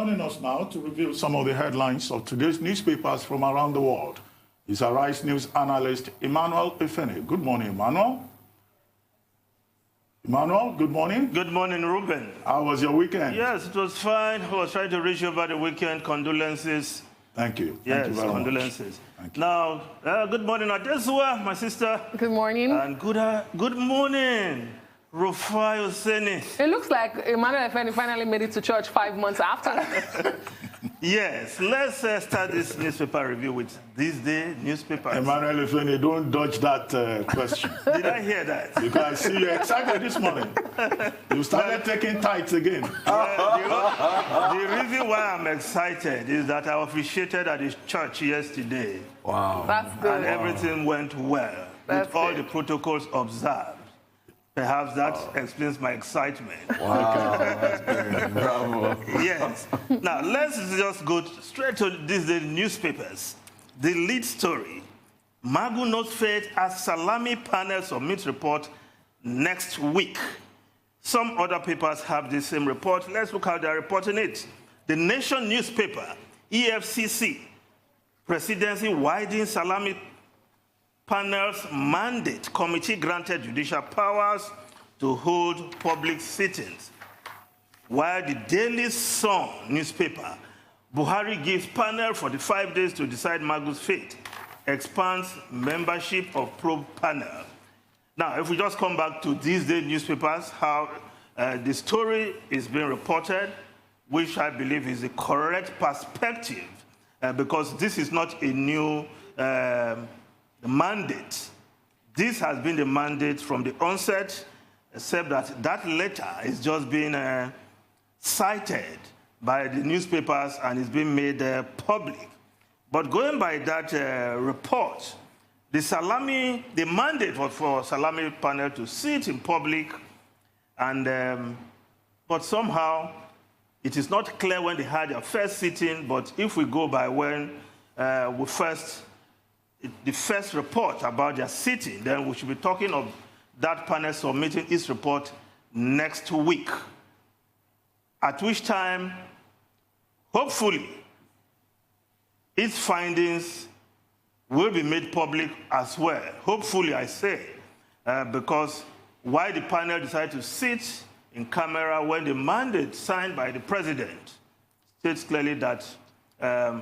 Joining us now to review some of the headlines of today's newspapers from around the world is Arise News analyst Emmanuel Efeni. Good morning, Emmanuel. Emmanuel, good morning. Good morning, Ruben. How was your weekend? Yes, it was fine. I was trying to reach you over the weekend. Condolences. Thank you. Yes, Thank you very condolences. Much. Thank you. Now, good morning, Adesua, my sister. Good morning. And good morning, Rufai Oseni. It looks like Emmanuel Efeni finally made it to church 5 months after. Yes, let's start this newspaper review with this day newspapers. Emmanuel Efeni, don't dodge that question. Did I hear that? Because I see you excited this morning. You started taking tithes again. The reason why I'm excited is that I officiated at his church yesterday. Wow. That's good. And everything went well with all the protocols observed. Perhaps that explains my excitement. Wow, that's good. Bravo. Yes. Now, let's just go straight to these newspapers. The lead story, Magu not failed as Salami panel submits report next week. Some other papers have the same report. Let's look how they're reporting it. The Nation newspaper, EFCC, presidency widens Salami panel's mandate. Committee granted judicial powers to hold public sittings. While the Daily Sun newspaper, Buhari gives panel 45 days to decide Magu's fate, expands membership of probe panel. Now, if we just come back to these day newspapers, how the story is being reported, which I believe is the correct perspective, because this is not a new mandate. This has been the mandate from the onset, except that that letter is just being cited by the newspapers and is being made public. But going by that report, the mandate was for Salami panel to sit in public, and but somehow it is not clear when they had their first sitting. But if we go by when the first report about their sitting, then we should be talking of that panel submitting its report next week, at which time, hopefully, its findings will be made public as well. Hopefully, I say, because why the panel decided to sit in camera when the mandate signed by the president states clearly that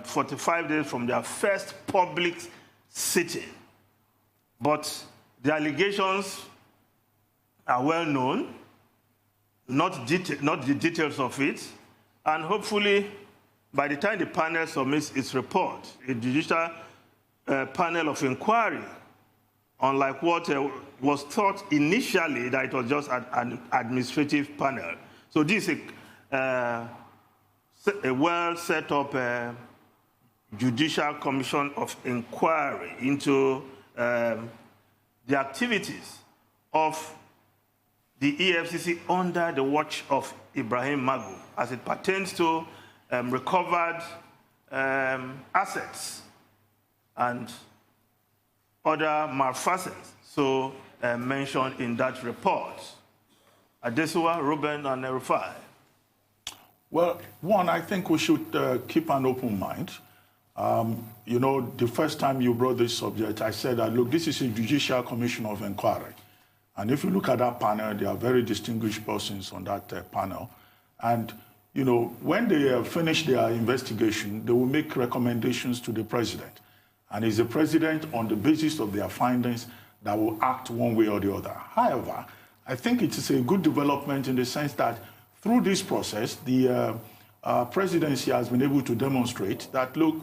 45 days from their first public sitting. But the allegations are well known, not the details of it, and hopefully by the time the panel submits its report, a judicial panel of inquiry, unlike what was thought initially that it was just an administrative panel. So this is a well set up Judicial Commission of Inquiry into the activities of the EFCC under the watch of Ibrahim Magu as it pertains to recovered assets and other malfeasance so mentioned in that report. Adesua, Ruben, and Rufai. Well, one, I think we should keep an open mind. You know, the first time you brought this subject, I said that, look, this is a Judicial Commission of Inquiry. And if you look at that panel, there are very distinguished persons on that panel. And, you know, when they finish their investigation, they will make recommendations to the president. And it's the president, on the basis of their findings, that will act one way or the other. However, I think it is a good development in the sense that through this process, the presidency has been able to demonstrate that, look,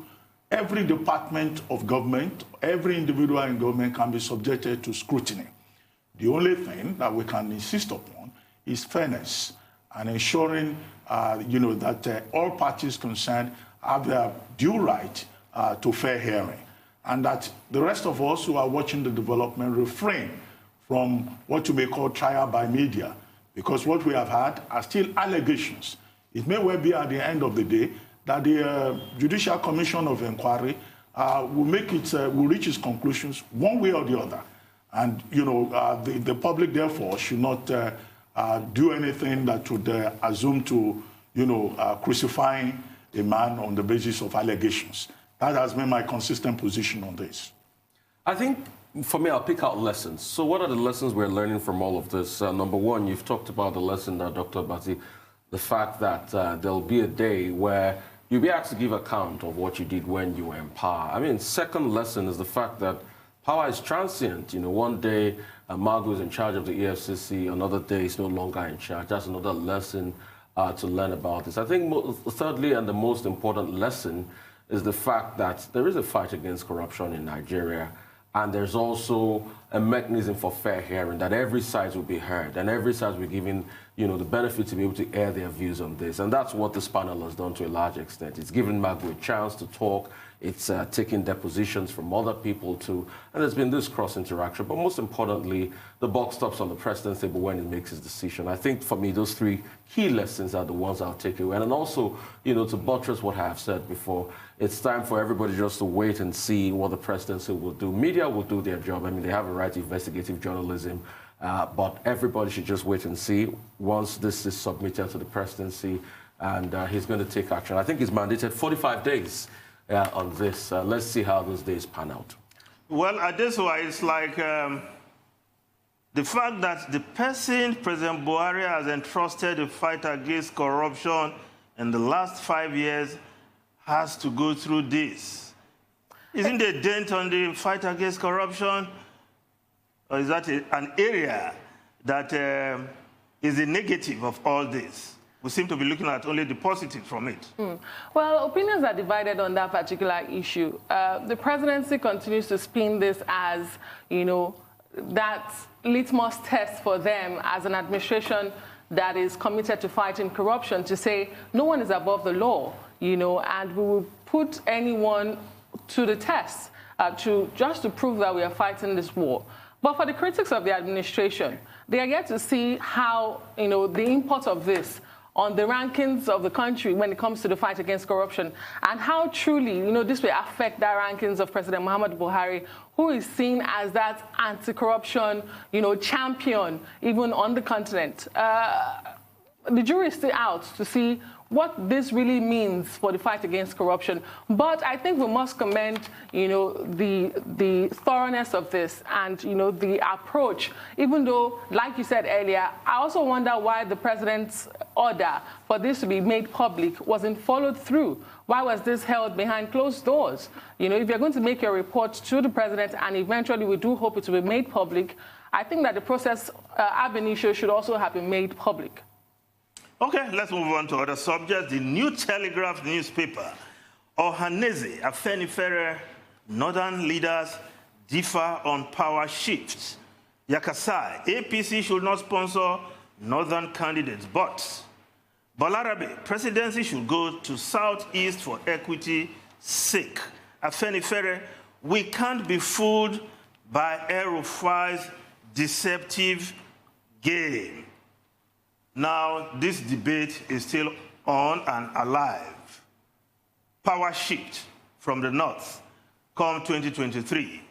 every department of government, every individual in government can be subjected to scrutiny. The only thing that we can insist upon is fairness and ensuring, you know, that all parties concerned have their due right to fair hearing, and that the rest of us who are watching the development refrain from what you may call trial by media, because what we have had are still allegations. It may well be at the end of the day that the Judicial Commission of Inquiry will reach its conclusions one way or the other. And, you know, the public, therefore, should not do anything that would assume to, you know, crucifying a man on the basis of allegations. That has been my consistent position on this. I think, for me, I'll pick out lessons. So what are the lessons we're learning from all of this? Number one, you've talked about the lesson, Dr. Bati, the fact that there'll be a day where you'll be asked to give account of what you did when you were in power. I mean, second lesson is the fact that power is transient. You know, one day Magu is in charge of the EFCC, another day he's no longer in charge. That's another lesson to learn about this. I think thirdly, and the most important lesson, is the fact that there is a fight against corruption in Nigeria, and there's also a mechanism for fair hearing, that every side will be heard, and every side will be given, you know, the benefit to be able to air their views on this. And that's what this panel has done to a large extent. It's given Magu a chance to talk. It's taking depositions from other people too. And there's been this cross-interaction. But most importantly, the buck stops on the president's table when he makes his decision. I think, for me, those three key lessons are the ones I'll take away. And also, you know, to buttress what I have said before, it's time for everybody just to wait and see what the presidency will do. Media will do their job. I mean, they have a right to investigative journalism. But everybody should just wait and see once this is submitted to the presidency, and he's going to take action. I think he's mandated 45 days on this. Let's see how those days pan out. Well, at this way, it's like the fact that the person President Buhari has entrusted the fight against corruption in the last 5 years has to go through this. Isn't there a dent on the fight against corruption? Or is that an area that is the negative of all this? We seem to be looking at only the positive from it. Well, opinions are divided on that particular issue. The presidency continues to spin this as, you know, that litmus test for them as an administration that is committed to fighting corruption, to say no one is above the law, you know, and we will put anyone to the test just to prove that we are fighting this war. But for the critics of the administration, they are yet to see how, you know, the import of this on the rankings of the country when it comes to the fight against corruption, and how truly, you know, this will affect the rankings of President Muhammadu Buhari, who is seen as that anti-corruption, you know, champion, even on the continent. The jury is still out to see what this really means for the fight against corruption. But I think we must commend, you know, the thoroughness of this and, you know, the approach, even though, like you said earlier, I also wonder why the president's order for this to be made public wasn't followed through. Why was this held behind closed doors? You know, if you're going to make your report to the president, and eventually we do hope it will be made public, I think that the process ab initio should also have been made public. Okay, let's move on to other subjects. The New Telegraph newspaper, Ohaneze, Efeni, northern leaders differ on power shifts. Yakasai, APC should not sponsor northern candidates, but Balarabe, presidency should go to southeast for equity sake. Efeni, we can't be fooled by El-Rufai's deceptive game. Now, this debate is still on and alive. Power shift from the north come 2023.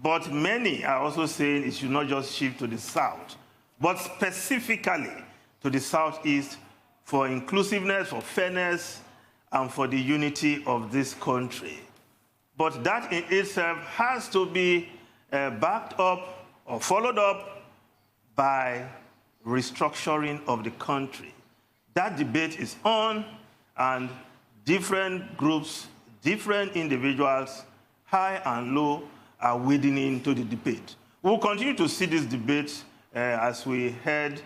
But many are also saying it should not just shift to the south, but specifically to the southeast for inclusiveness, for fairness, and for the unity of this country. But that in itself has to be backed up or followed up by restructuring of the country. That debate is on, and different groups, different individuals, high and low, are wading into the debate. We'll continue to see this debate as we head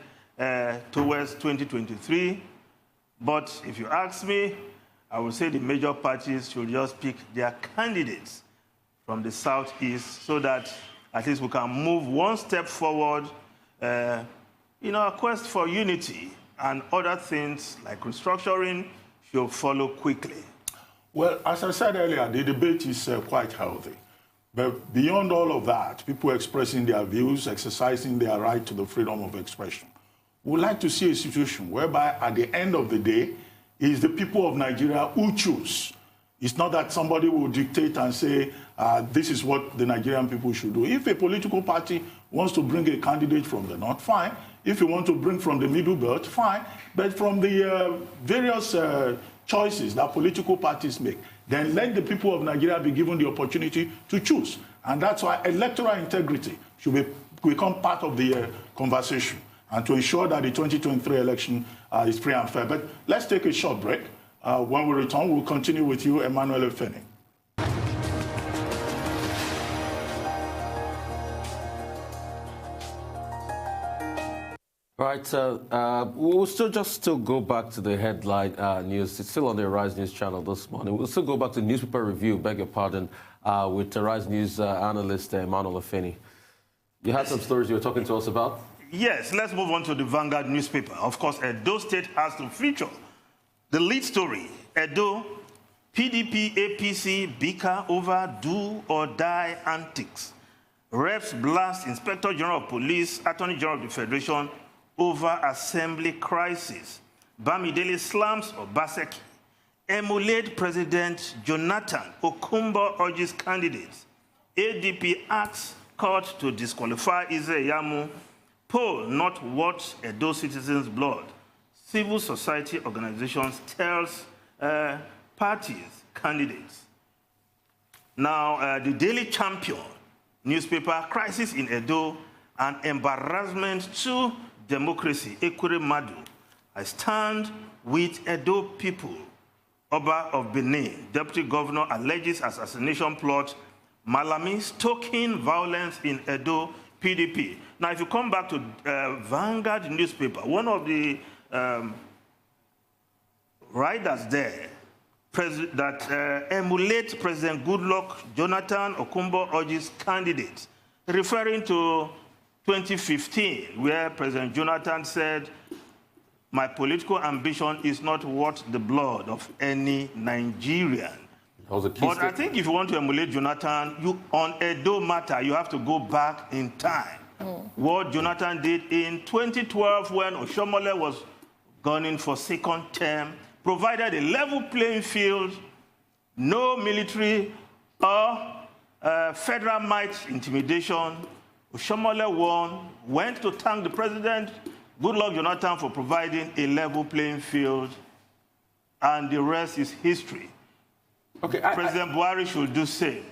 towards 2023. But if you ask me, I would say the major parties should just pick their candidates from the southeast so that at least we can move one step forward in our quest for unity, and other things like restructuring should follow quickly. Well, as I said earlier, the debate is quite healthy. But beyond all of that, people expressing their views, exercising their right to the freedom of expression. We would like to see a situation whereby at the end of the day, it is the people of Nigeria who choose. It's not that somebody will dictate and say, this is what the Nigerian people should do. If a political party wants to bring a candidate from the north, fine. If you want to bring from the middle belt, fine. But from the various choices that political parties make, then let the people of Nigeria be given the opportunity to choose. And that's why electoral integrity should become part of the conversation, and to ensure that the 2023 election is free and fair. But let's take a short break. When we return, we'll continue with you, Emmanuel Efeni. Right, we'll still go back to the headline news. It's still on the Rise News channel this morning. We'll still go back to newspaper review, beg your pardon, with the Rise News analyst Emmanuel Efeni. You had some stories you were talking to us about? Yes, let's move on to the Vanguard newspaper. Of course, Edo State has to feature the lead story. Edo, PDP, APC, bicker over do or die antics. Reps blast Inspector General of Police, Attorney General of the Federation over assembly crisis. Bamidele slams Obaseki. Emulate President Jonathan. Okumba urges candidates. ADP asks court to disqualify Ize-Iyamu. Poll not worth Edo citizens' blood. Civil society organizations tells parties, candidates. Now, the Daily Champion newspaper, crisis in Edo, an embarrassment to democracy. Ekwere Madu, I stand with Edo people. Oba of Benin, Deputy Governor alleges assassination plot. Salami stoking violence in Edo, PDP. Now, if you come back to Vanguard newspaper, one of the writers there that emulate President Goodluck Jonathan Okumba urges candidates, referring to 2015, where President Jonathan said, "My political ambition is not worth the blood of any Nigerian." But I think if you want to emulate Jonathan, on Edo matter, you have to go back in time. What Jonathan did in 2012 when Oshomole was gunning for second term, provided a level playing field, no military or federal might intimidation. Oshomole won, went to thank the president, Goodluck Jonathan, for providing a level playing field, and the rest is history. Okay, President Buhari should do the same.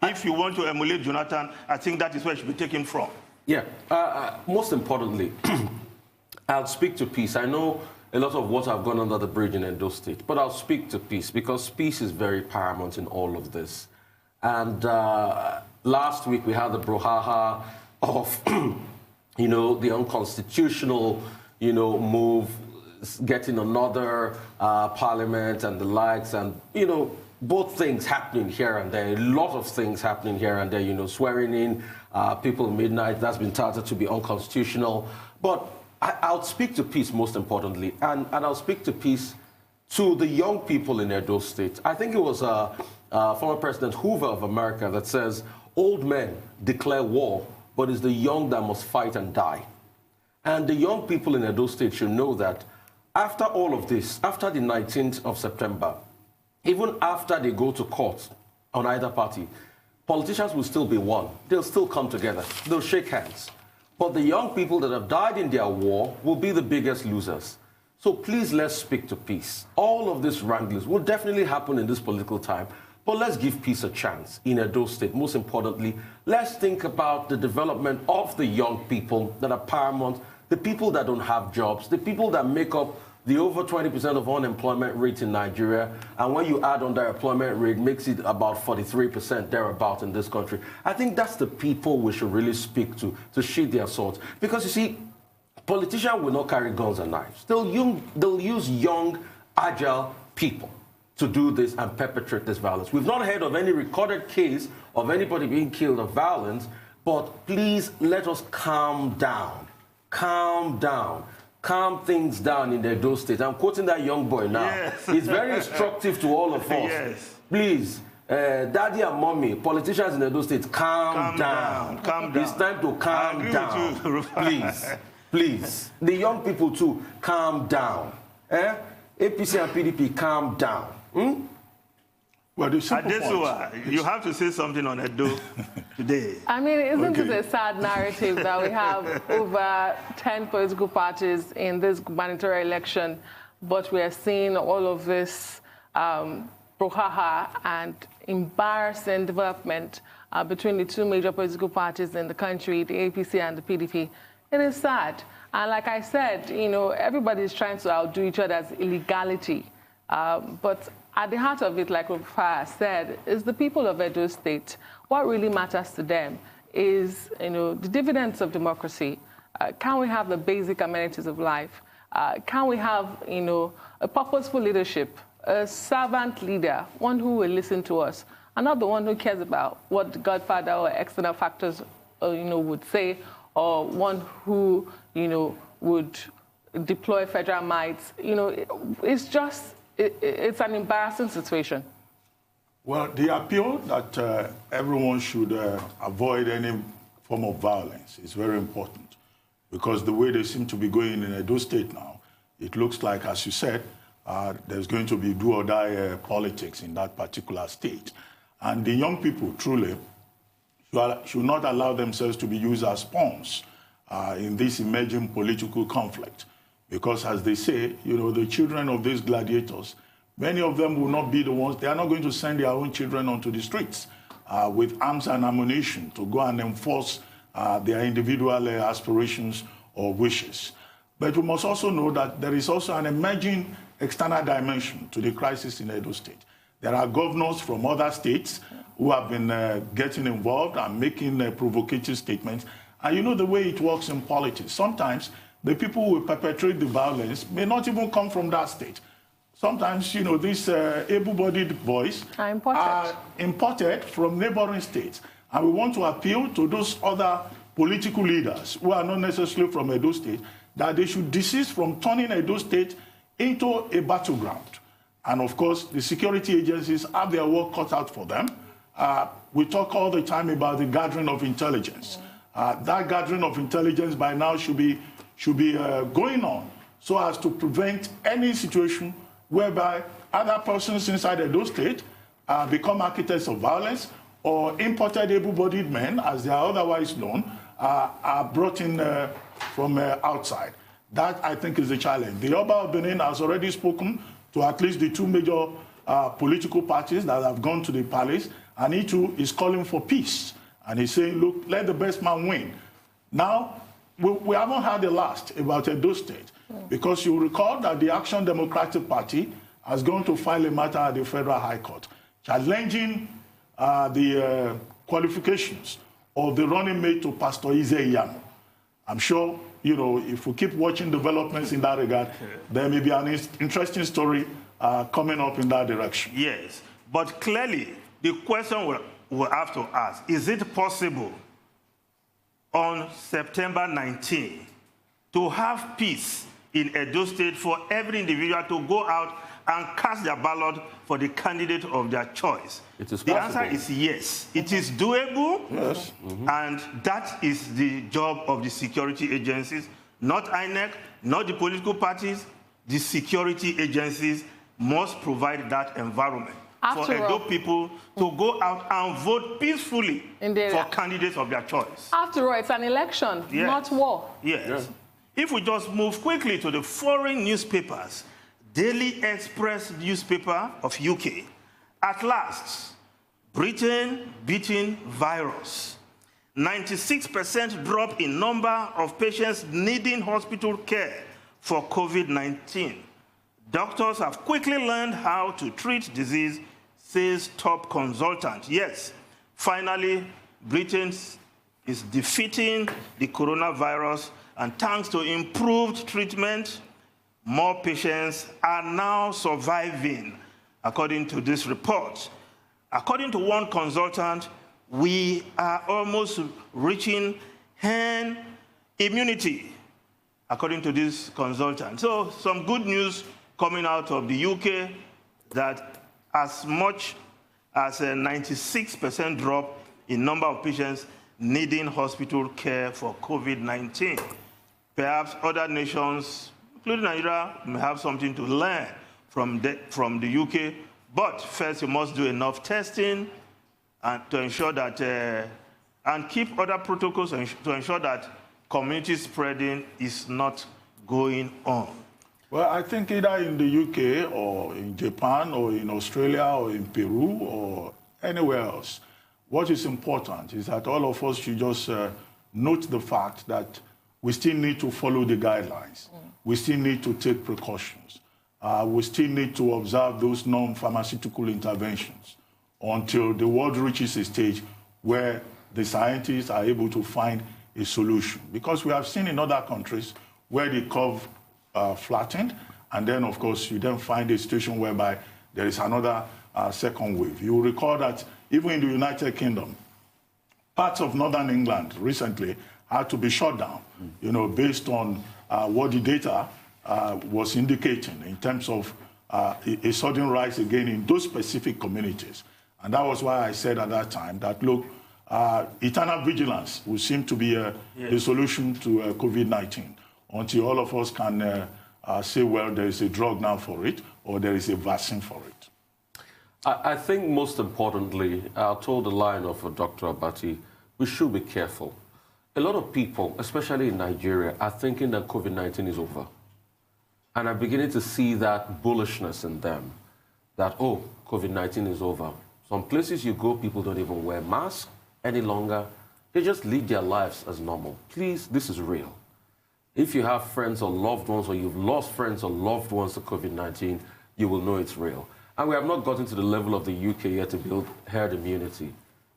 If you want to emulate Jonathan, I think that is where it should be taken from. Yeah, most importantly, I'll speak to peace. I know a lot of what I've gone under the bridge in Edo State, but I'll speak to peace because peace is very paramount in all of this. And last week we had the brouhaha of, the unconstitutional, move, getting another parliament and the likes, and, both things happening here and there, a lot of things happening here and there, swearing in people at midnight, that's been touted to be unconstitutional. But I'll speak to peace most importantly, and I'll speak to peace to the young people in Edo State. I think it was former President Hoover of America that says, old men declare war, but it's the young that must fight and die. And the young people in Edo State should know that after all of this, after the 19th of September, even after they go to court on either party, politicians will still be one. They'll still come together. They'll shake hands. But the young people that have died in their war will be the biggest losers. So please, let's speak to peace. All of these wranglings will definitely happen in this political time, but let's give peace a chance in Edo State. Most importantly, let's think about the development of the young people that are paramount, the people that don't have jobs, the people that make up the over 20% of unemployment rate in Nigeria, and when you add underemployment rate, makes it about 43% thereabout in this country. I think that's the people we should really speak to sheathe their swords. Because you see, politicians will not carry guns and knives. They'll use young, agile people to do this and perpetrate this violence. We've not heard of any recorded case of anybody being killed of violence, but please let us calm down. Calm down. Calm things down in the Edo State. I'm quoting that young boy now. Yes. It's very instructive to all of us. Yes. Please, daddy and mommy, politicians in Edo State, calm down. Calm down. It's time to calm down. Please, please. The young people too, calm down. APC and PDP, calm down. Well, you have to say something on Edo today. I mean, isn't it a sad narrative that we have over 10 political parties in this gubernatorial election, but we are seeing all of this brouhaha and embarrassing development between the two major political parties in the country, the APC and the PDP. It is sad. And like I said, you know, everybody is trying to outdo each other's illegality. But at the heart of it, like Rufai said, is the people of Edo State. What really matters to them is, you know, the dividends of democracy. Can we have the basic amenities of life? Can we have, you know, a purposeful leadership, a servant leader, one who will listen to us, and not the one who cares about what the godfather or external factors, you know, would say, or one who, you know, would deploy federal might. You know, it's just, it's an embarrassing situation. Well, the appeal that everyone should avoid any form of violence is very important, because the way they seem to be going in Edo State now, it looks like, as you said, there's going to be do-or-die politics in that particular state. And the young people, truly, should not allow themselves to be used as pawns in this emerging political conflict. Because, as they say, you know, the children of these gladiators, many of them will not be the ones, they are not going to send their own children onto the streets with arms and ammunition to go and enforce their individual aspirations or wishes. But we must also know that there is also an emerging external dimension to the crisis in Edo State. There are governors from other states who have been getting involved and making provocative statements. And you know the way it works in politics. Sometimes the people who will perpetrate the violence may not even come from that state. Sometimes, you know, these able-bodied boys are imported from neighboring states. And we want to appeal to those other political leaders who are not necessarily from Edo State, that they should desist from turning Edo State into a battleground. And of course, the security agencies have their work cut out for them. We talk all the time about the gathering of intelligence. That gathering of intelligence by now should be going on so as to prevent any situation whereby other persons inside Edo State become architects of violence, or imported able-bodied men, as they are otherwise known, are brought in from outside. That, I think, is the challenge. The Oba of Benin has already spoken to at least the two major political parties that have gone to the palace, and he too is calling for peace. And he's saying, look, let the best man win. Now, we haven't had the last about Edo State, because you recall that the Action Democratic Party has gone to file a matter at the Federal High Court, challenging the qualifications of the running mate to Pastor Ize Iyanu. I'm sure, you know, if we keep watching developments in that regard, there may be an interesting story coming up in that direction. Yes, but clearly the question we'll have to ask, is it possible on September 19 to have peace in Edo State for every individual to go out and cast their ballot for the candidate of their choice? It is the possible. answer is yes. It is doable, Yes. and that is the job of the security agencies, not INEC, not the political parties. The security agencies must provide that environment for Edo people to go out and vote peacefully for candidates of their choice. After all, it's an election, not war. Yes. Yes. If we just move quickly to the foreign newspapers, Daily Express newspaper of UK, at last, Britain beating virus. 96% drop in number of patients needing hospital care for COVID-19. Doctors have quickly learned how to treat disease, says top consultant. Yes, finally, Britain is defeating the coronavirus, and thanks to improved treatment, more patients are now surviving, according to this report. According to one consultant, we are almost reaching herd immunity, according to this consultant. So some good news coming out of the UK, that as much as a 96% drop in number of patients needing hospital care for COVID-19. Perhaps other nations, including Nigeria, may have something to learn from the UK. But first, you must do enough testing and to ensure that, and keep other protocols to ensure that community spreading is not going on. Well, I think either in the UK or in Japan or in Australia or in Peru or anywhere else, what is important is that all of us should just note the fact that we still need to follow the guidelines. We still need to take precautions. We still need to observe those non-pharmaceutical interventions until the world reaches a stage where the scientists are able to find a solution. Because we have seen in other countries where the curve flattened, and then, of course, you then find a situation whereby there is another second wave. You will recall that even in the United Kingdom, parts of northern England recently had to be shut down, based on what the data was indicating in terms of a sudden rise again in those specific communities. And that was why I said at that time that, look, eternal vigilance will seem to be the solution to COVID-19 until all of us can say, well, there is a drug now for it or there is a vaccine for it. I think most importantly, I'll toe the line of Dr. Abati, we should be careful. A lot of people, especially in Nigeria, are thinking that COVID-19 is over. And I'm beginning to see that bullishness in them, that, oh, COVID-19 is over. Some places you go, people don't even wear masks any longer. They just lead their lives as normal. Please, this is real. If you have friends or loved ones, or you've lost friends or loved ones to COVID-19, you will know it's real. And we have not gotten to the level of the UK yet to build herd immunity.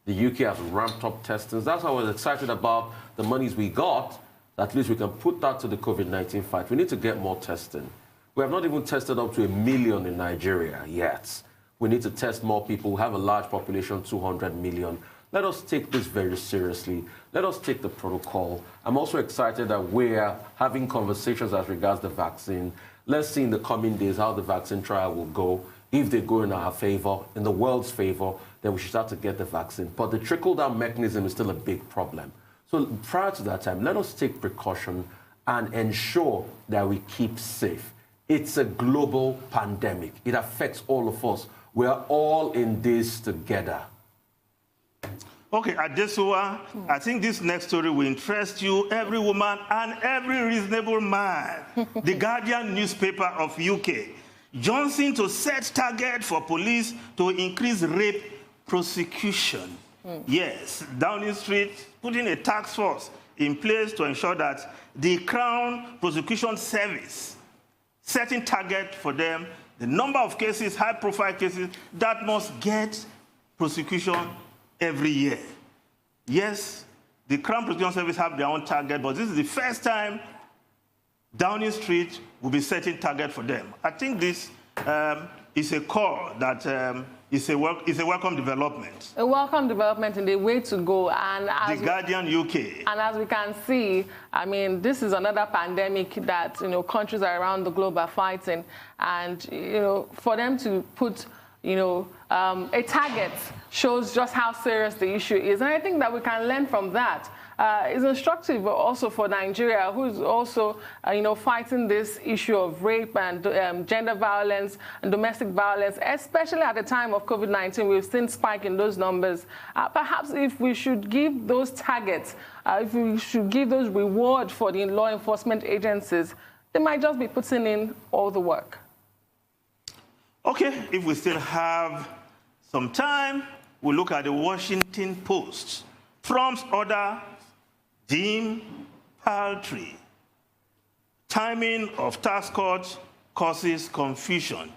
The UK has ramped up testing. That's why I was excited about the monies we got. At least we can put that to the COVID-19 fight. We need to get more testing. We have not even tested up to 1 million in Nigeria yet. We need to test more people. We have a large population, 200 million. Let us take this very seriously. Let us take the protocol. I'm also excited that we're having conversations as regards the vaccine. Let's see in the coming days how the vaccine trial will go. If they go in our favor, in the world's favor, then we should start to get the vaccine. But the trickle-down mechanism is still a big problem. So prior to that time, let us take precaution and ensure that we keep safe. It's a global pandemic. It affects all of us. We are all in this together. Okay, Adesuwa, I think this next story will interest you, every woman and every reasonable man. The Guardian newspaper of UK. Johnson to set target for police to increase rape prosecution. Yes, Downing Street putting a task force in place to ensure that the Crown Prosecution Service setting target for them, the number of cases, high-profile cases, that must get prosecution every year. Yes, the Crown Prosecution Service have their own target, but this is the first time Downing Street will be setting target for them. I think this is a call that is a welcome development. A welcome development and a way to go. And as the Guardian UK. And as we can see, I mean, this is another pandemic that, countries around the globe are fighting. And, for them to put, a target shows just how serious the issue is. And I think that we can learn from that. It's instructive also for Nigeria, who's also, fighting this issue of rape and gender violence and domestic violence, especially at the time of COVID-19. We've seen spike in those numbers. Perhaps if we should give those targets, if we should give those rewards for the law enforcement agencies, they might just be putting in all the work. Okay, if we still have some time, we'll look at the Washington Post. Trump's order deemed paltry. Timing of tax cuts causes confusion.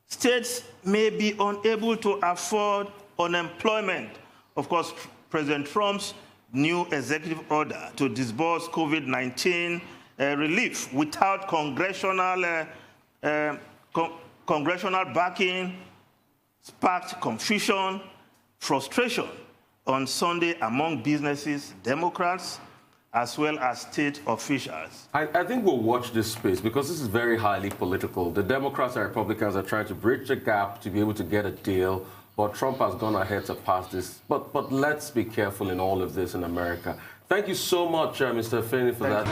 States may be unable to afford unemployment. Of course, President Trump's new executive order to disburse COVID-19 relief without congressional backing sparked confusion, frustration on Sunday among businesses, Democrats, as well as state officials. I think we'll watch this space because this is very highly political. The Democrats and Republicans are trying to bridge the gap to be able to get a deal, but Trump has gone ahead to pass this. But let's be careful in all of this in America. Thank you so much, Mr. Efeni, for that.